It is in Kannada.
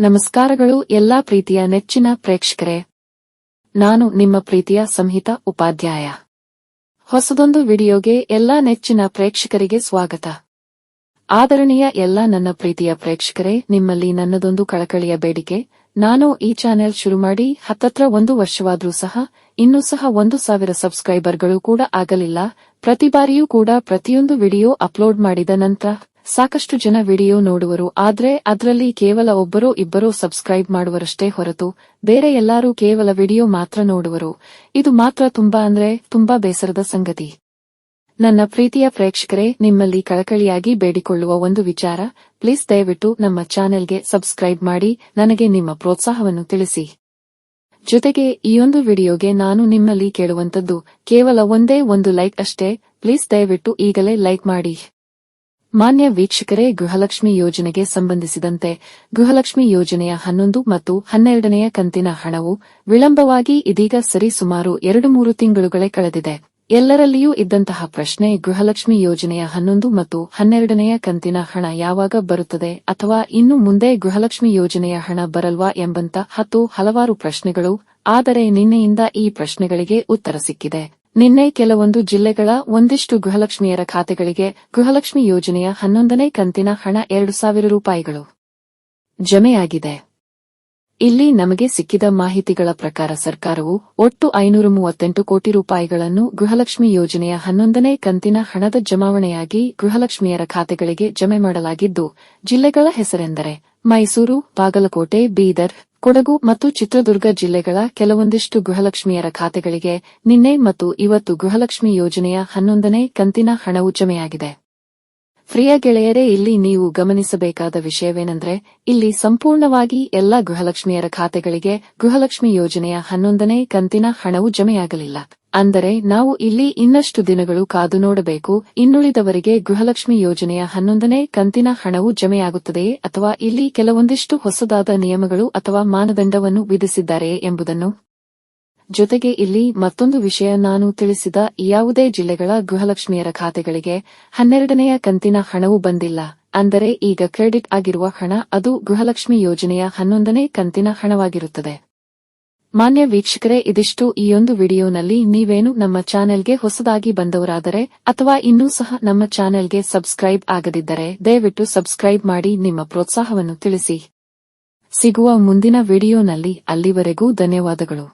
ನಮಸ್ಕಾರಗಳು ಎಲ್ಲಾ ಪ್ರೀತಿಯ ನೆಚ್ಚಿನ ಪ್ರೇಕ್ಷಕರೇ, ನಾನು ನಿಮ್ಮ ಪ್ರೀತಿಯ ಸಂಹಿತಾ ಉಪಾಧ್ಯಾಯ. ಹೊಸದೊಂದು ವಿಡಿಯೋಗೆ ಎಲ್ಲಾ ನೆಚ್ಚಿನ ಪ್ರೇಕ್ಷಕರಿಗೆ ಸ್ವಾಗತ. ಆದರಣೀಯ ಎಲ್ಲಾ ನನ್ನ ಪ್ರೀತಿಯ ಪ್ರೇಕ್ಷಕರೇ, ನಿಮ್ಮಲ್ಲಿ ನನ್ನದೊಂದು ಕಳಕಳಿಯ ಬೇಡಿಕೆ. ನಾನು ಈ ಚಾನೆಲ್ ಶುರು ಮಾಡಿ ಹತ್ತತ್ರ 1 ವರ್ಷವಾದ್ರೂ ಸಹ ಇನ್ನೂ ಸಹ 1,000 ಸಬ್ಸ್ಕ್ರೈಬರ್ಗಳು ಕೂಡ ಆಗಲಿಲ್ಲ. ಪ್ರತಿ ಬಾರಿಯೂ ಕೂಡ ಪ್ರತಿಯೊಂದು ವಿಡಿಯೋ ಅಪ್ಲೋಡ್ ಮಾಡಿದ ನಂತರ ಸಾಕಷ್ಟು ಜನ ವಿಡಿಯೋ ನೋಡುವರು, ಆದ್ರೆ ಅದರಲ್ಲಿ ಕೇವಲ ಒಬ್ಬರೋ ಇಬ್ಬರೋ ಸಬ್ಸ್ಕ್ರೈಬ್ ಮಾಡುವರಷ್ಟೇ ಹೊರತು ಬೇರೆ ಎಲ್ಲರೂ ಕೇವಲ ವಿಡಿಯೋ ಮಾತ್ರ ನೋಡುವರು. ಇದು ಮಾತ್ರ ತುಂಬಾ ಬೇಸರದ ಸಂಗತಿ. ನನ್ನ ಪ್ರೀತಿಯ ಪ್ರೇಕ್ಷಕರೇ, ನಿಮ್ಮಲ್ಲಿ ಕಳಕಳಿಯಾಗಿ ಬೇಡಿಕೊಳ್ಳುವ ಒಂದು ವಿಚಾರ, ಪ್ಲೀಸ್ ದಯವಿಟ್ಟು ನಮ್ಮ ಚಾನೆಲ್ಗೆ ಸಬ್ಸ್ಕ್ರೈಬ್ ಮಾಡಿ ನನಗೆ ನಿಮ್ಮ ಪ್ರೋತ್ಸಾಹವನ್ನು ತಿಳಿಸಿ. ಜೊತೆಗೆ ಈಯೊಂದು ವಿಡಿಯೋಗೆ ನಾನು ನಿಮ್ಮಲ್ಲಿ ಕೇಳುವಂತದ್ದು ಕೇವಲ ಒಂದೇ ಒಂದು ಲೈಕ್ ಅಷ್ಟೇ. ಪ್ಲೀಸ್ ದಯವಿಟ್ಟು ಈಗಲೇ ಲೈಕ್ ಮಾಡಿ. ಮಾನ್ಯ ವೀಕ್ಷಕರೇ, ಗೃಹಲಕ್ಷ್ಮಿ ಯೋಜನೆಗೆ ಸಂಬಂಧಿಸಿದಂತೆ ಗೃಹಲಕ್ಷ್ಮಿ ಯೋಜನೆಯ 11 ಮತ್ತು 12ನೆಯ ಕಂತಿನ ಹಣವು ವಿಳಂಬವಾಗಿ ಇದೀಗ ಸರಿ ಸುಮಾರು 2-3 ತಿಂಗಳುಗಳೇ ಕಳೆದಿದೆ. ಎಲ್ಲರಲ್ಲಿಯೂ ಇದ್ದಂತಹ ಪ್ರಶ್ನೆ, ಗೃಹಲಕ್ಷ್ಮಿ ಯೋಜನೆಯ 11 ಮತ್ತು 12ನೆಯ ಕಂತಿನ ಹಣ ಯಾವಾಗ ಬರುತ್ತದೆ, ಅಥವಾ ಇನ್ನು ಮುಂದೆ ಗೃಹಲಕ್ಷ್ಮಿ ಯೋಜನೆಯ ಹಣ ಬರಲ್ವಾ ಎಂಬಂತ ಹಲವಾರು ಪ್ರಶ್ನೆಗಳು. ಆದರೆ ನಿನ್ನೆಯಿಂದ ಈ ಪ್ರಶ್ನೆಗಳಿಗೆ ಉತ್ತರ ಸಿಕ್ಕಿದೆ. ನಿನ್ನೆ ಕೆಲವೊಂದು ಜಿಲ್ಲೆಗಳ ಒಂದಿಷ್ಟು ಗೃಹಲಕ್ಷ್ಮಿಯರ ಖಾತೆಗಳಿಗೆ ಗೃಹಲಕ್ಷ್ಮಿ ಯೋಜನೆಯ 11ನೇ ಕಂತಿನ ಹಣ 2,000 ರೂಪಾಯಿಗಳು ಜಮೆಯಾಗಿದೆ. ಇಲ್ಲಿ ನಮಗೆ ಸಿಕ್ಕಿದ ಮಾಹಿತಿಗಳ ಪ್ರಕಾರ ಸರ್ಕಾರವು ಒಟ್ಟು 538 ಕೋಟಿ ರೂಪಾಯಿಗಳನ್ನು ಗೃಹಲಕ್ಷ್ಮಿ ಯೋಜನೆಯ 11ನೇ ಕಂತಿನ ಹಣದ ಜಮಾವಣೆಯಾಗಿ ಗೃಹಲಕ್ಷ್ಮಿಯರ ಖಾತೆಗಳಿಗೆ ಜಮೆ ಮಾಡಲಾಗಿದ್ದು, ಜಿಲ್ಲೆಗಳ ಹೆಸರೆಂದರೆ ಮೈಸೂರು, ಬಾಗಲಕೋಟೆ, ಬೀದರ್, ಕೊಡಗು ಮತ್ತು ಚಿತ್ರದುರ್ಗ ಜಿಲ್ಲೆಗಳ ಕೆಲವೊಂದಿಷ್ಟು ಗೃಹಲಕ್ಷ್ಮಿಯರ ಖಾತೆಗಳಿಗೆ ನಿನ್ನೆ ಮತ್ತು ಇವತ್ತು ಗೃಹಲಕ್ಷ್ಮಿ ಯೋಜನೆಯ 11ನೇ ಕಂತಿನ ಹಣವು ಜಮೆಯಾಗಿದೆ. ಪ್ರಿಯ ಗೆಳೆಯರೇ, ಇಲ್ಲಿ ನೀವು ಗಮನಿಸಬೇಕಾದ ವಿಷಯವೇನೆಂದರೆ, ಇಲ್ಲಿ ಸಂಪೂರ್ಣವಾಗಿ ಎಲ್ಲಾ ಗೃಹಲಕ್ಷ್ಮಿಯರ ಖಾತೆಗಳಿಗೆ ಗೃಹಲಕ್ಷ್ಮಿ ಯೋಜನೆಯ 11ನೇ ಕಂತಿನ ಹಣವು ಜಮೆಯಾಗಲಿಲ್ಲ. ಅಂದರೆ ನಾವು ಇಲ್ಲಿ ಇನ್ನಷ್ಟು ದಿನಗಳು ಕಾದು ನೋಡಬೇಕು. ಇನ್ನುಳಿದವರಿಗೆ ಗೃಹಲಕ್ಷ್ಮಿ ಯೋಜನೆಯ 11ನೇ ಕಂತಿನ ಹಣವು ಜಮೆಯಾಗುತ್ತದೆಯೇ, ಅಥವಾ ಇಲ್ಲಿ ಕೆಲವೊಂದಿಷ್ಟು ಹೊಸದಾದ ನಿಯಮಗಳು ಅಥವಾ ಮಾನದಂಡವನ್ನು ವಿಧಿಸಿದ್ದಾರೆಯೇ ಎಂಬುದನ್ನು. ಜೊತೆಗೆ ಇಲ್ಲಿ ಮತ್ತೊಂದು ವಿಷಯ, ನಾನು ತಿಳಿಸಿದ ಯಾವುದೇ ಜಿಲ್ಲೆಗಳ ಗೃಹಲಕ್ಷ್ಮಿಯರ ಖಾತೆಗಳಿಗೆ 12ನೆಯ ಕಂತಿನ ಹಣವು ಬಂದಿಲ್ಲ. ಅಂದರೆ ಈಗ ಕ್ರೆಡಿಟ್ ಆಗಿರುವ ಹಣ ಅದು ಗೃಹಲಕ್ಷ್ಮಿ ಯೋಜನೆಯ 11ನೇ ಕಂತಿನ ಹಣವಾಗಿರುತ್ತದೆ. ಮಾನ್ಯ ವೀಕ್ಷಕರೇ, ಇದಿಷ್ಟು ಈಯೊಂದು ವಿಡಿಯೋನಲ್ಲಿ. ನೀವೇನು ನಮ್ಮ ಚಾನೆಲ್ಗೆ ಹೊಸದಾಗಿ ಬಂದವರಾದರೆ ಅಥವಾ ಇನ್ನೂ ಸಹ ನಮ್ಮ ಚಾನೆಲ್ಗೆ ಸಬ್ಸ್ಕ್ರೈಬ್ ಆಗದಿದ್ದರೆ ದಯವಿಟ್ಟು ಸಬ್ಸ್ಕ್ರೈಬ್ ಮಾಡಿ ನಿಮ್ಮ ಪ್ರೋತ್ಸಾಹವನ್ನು ತಿಳಿಸಿ. ಸಿಗುವ ಮುಂದಿನ ವಿಡಿಯೋನಲ್ಲಿ. ಅಲ್ಲಿವರೆಗೂ ಧನ್ಯವಾದಗಳು.